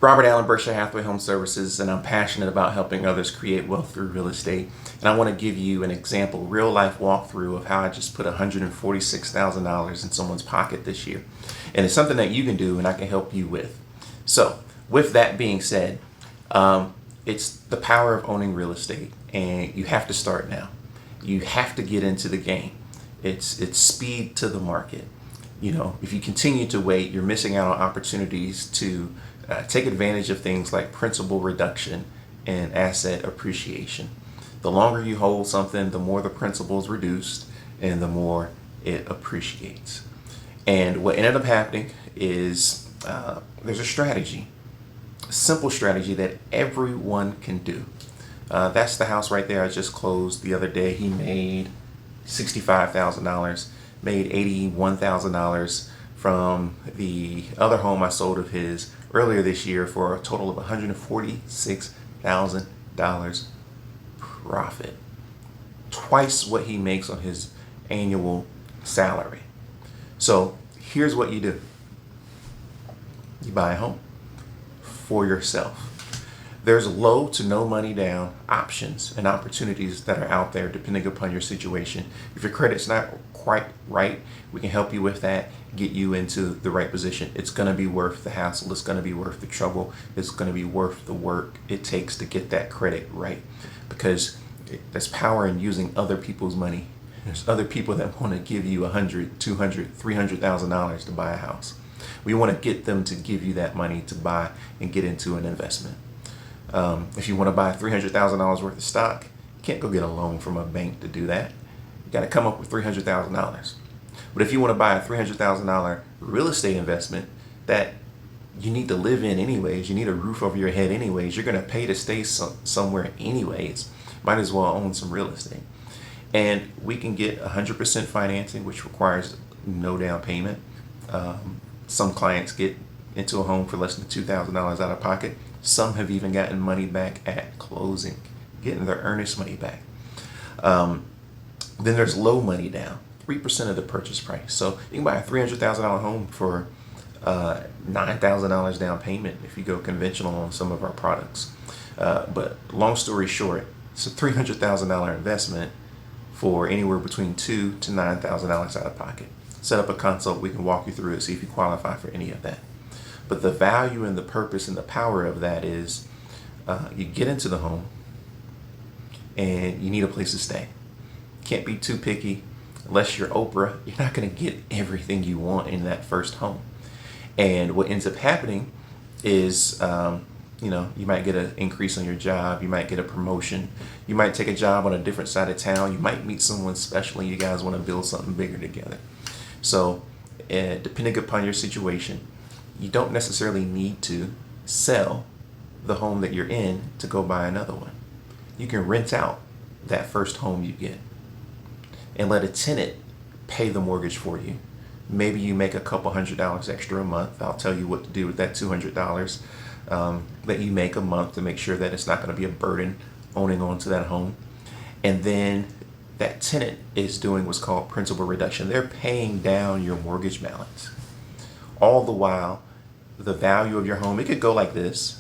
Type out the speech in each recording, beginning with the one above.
Robert Allen, Berkshire Hathaway Home Services, and I'm passionate about helping others create wealth through real estate. And I want to give you an example, real life walkthrough of how I just put $146,000 in someone's pocket this year. And it's something that you can do and I can help you with. So with that being said, it's the power of owning real estate, and you have to start now. You have to get into the game. It's speed to the market. You know, if you continue to wait, you're missing out on opportunities to take advantage of things like principal reduction and asset appreciation. The longer you hold something, the more the principal is reduced and the more it appreciates. And what ended up happening is there's a strategy, a simple strategy that everyone can do. That's the house right there I just closed the other day. He made $65,000, made $81,000 from the other home I sold of his earlier this year for a total of $146,000 profit. Twice what he makes on his annual salary. So here's what you do. You buy a home for yourself. There's low to no money down options and opportunities that are out there depending upon your situation. If your credit's not quite right, we can help you with that, get you into the right position. It's going to be worth the hassle. It's going to be worth the trouble. It's going to be worth the work it takes to get that credit right, because there's power in using other people's money. There's other people that want to give you $100,000, $200,000, $300,000 to buy a house. We want to get them to give you that money to buy and get into an investment. If you want to buy $300,000 worth of stock, you can't go get a loan from a bank to do that. You got to come up with $300,000. But if you want to buy a $300,000 real estate investment that you need to live in anyways, you need a roof over your head anyways, you're going to pay to stay somewhere anyways, might as well own some real estate. And we can get 100% financing, which requires no down payment. Some clients get into a home for less than $2,000 out of pocket. Some have even gotten money back at closing, getting their earnest money back. Then there's low money down, 3% of the purchase price. So you can buy a $300,000 home for $9,000 down payment if you go conventional on some of our products. But long story short, it's a $300,000 investment for anywhere between $2,000 to $9,000 out of pocket. Set up a consult, we can walk you through it, see if you qualify for any of that. But the value and the purpose and the power of that is you get into the home and you need a place to stay. Can't be too picky. Unless you're Oprah, you're not going to get everything you want in that first home. And what ends up happening is, you might get an increase on your job. You might get a promotion. You might take a job on a different side of town. You might meet someone special and you guys want to build something bigger together. So depending upon your situation, you don't necessarily need to sell the home that you're in to go buy another one. You can rent out that first home you get and let a tenant pay the mortgage for you. Maybe you make a couple $100 extra a month. I'll tell you what to do with that $200 that you make a month to make sure that it's not going to be a burden owning on to that home. And then that tenant is doing what's called principal reduction. They're paying down your mortgage balance. All the while, the value of your home, it could go like this.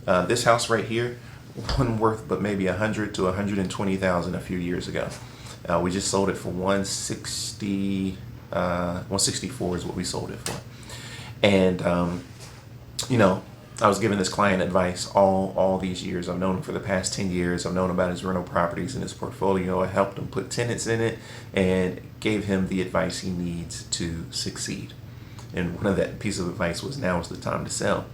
This house right here, wasn't worth but maybe $100,000 to $120,000 a few years ago. We just sold it for $164 is what we sold it for. And I was giving this client advice all these years. I've known him for the past 10 years. I've known about his rental properties in his portfolio. I helped him put tenants in it and gave him the advice he needs to succeed. And one of that piece of advice was, now is the time to sell.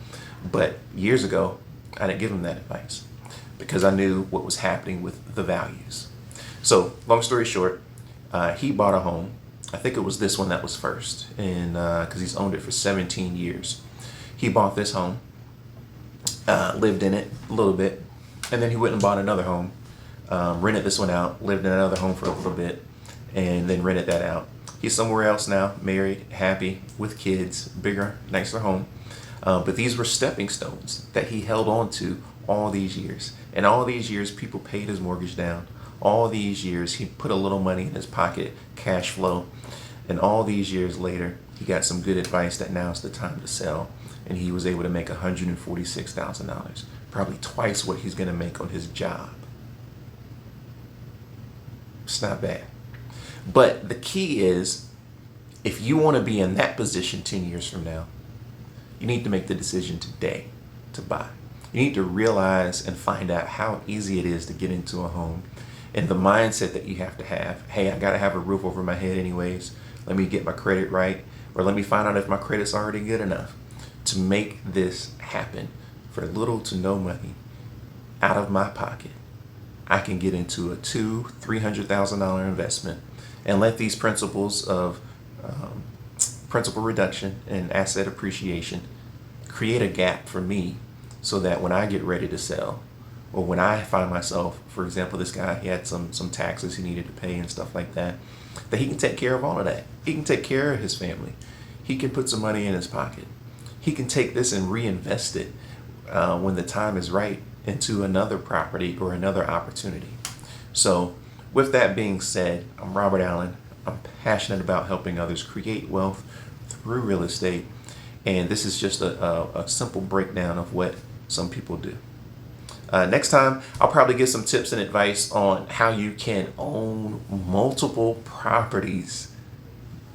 But years ago, I didn't give him that advice because I knew what was happening with the values. So long story short, he bought a home. I think it was this one that was first, and because he's owned it for 17 years. He bought this home, lived in it a little bit, and then he went and bought another home, rented this one out, lived in another home for a little bit, and then rented that out. He's somewhere else now, married, happy, with kids, bigger, nicer home. But these were stepping stones that he held on to all these years. And all these years, people paid his mortgage down. All these years, he put a little money in his pocket, cash flow. And all these years later, he got some good advice that now's the time to sell. and he was able to make $146,000, probably twice what he's going to make on his job. It's not bad. But the key is, if you want to be in that position 10 years from now, you need to make the decision today to buy. You need to realize and find out how easy it is to get into a home, and the mindset that you have to have. Hey, I got to have a roof over my head anyways. Let me get my credit right, or let me find out if my credit's already good enough to make this happen for little to no money out of my pocket. I can get into a $200,000-$300,000 investment and let these principles of principal reduction and asset appreciation create a gap for me, so that when I get ready to sell, or when I find myself, for example, this guy, he had some taxes he needed to pay and stuff like that, that he can take care of all of that. He can take care of his family. He can put some money in his pocket. He can take this and reinvest it when the time is right into another property or another opportunity. So with that being said, I'm Robert Allen. I'm passionate about helping others create wealth through real estate. And this is just a simple breakdown of what some people do. Next time, I'll probably give some tips and advice on how you can own multiple properties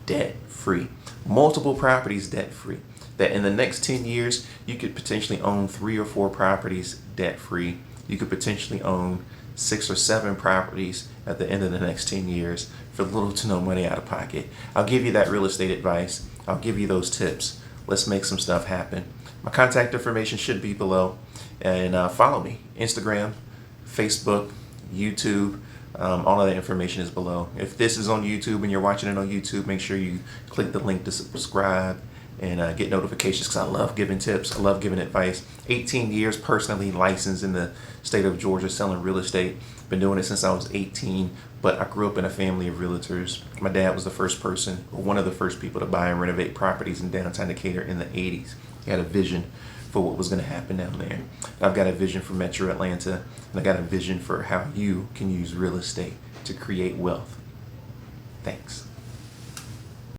debt-free. Multiple properties debt-free. That in the next 10 years, you could potentially own 3 or 4 properties debt-free. You could potentially own 6 or 7 properties at the end of the next 10 years for little to no money out of pocket. I'll give you that real estate advice. I'll give you those tips. Let's make some stuff happen. My contact information should be below. And follow me. Instagram, Facebook, YouTube. All of that information is below. If this is on YouTube and you're watching it on YouTube, make sure you click the link to subscribe and get notifications, because I love giving tips. I love giving advice. 18 years personally licensed in the state of Georgia selling real estate. Been doing it since I was 18, but I grew up in a family of realtors. My dad was the first person, or one of the first people, to buy and renovate properties in downtown Decatur in the 80s. He had a vision for what was going to happen down there. I've got a vision for Metro Atlanta, and I got a vision for how you can use real estate to create wealth. Thanks.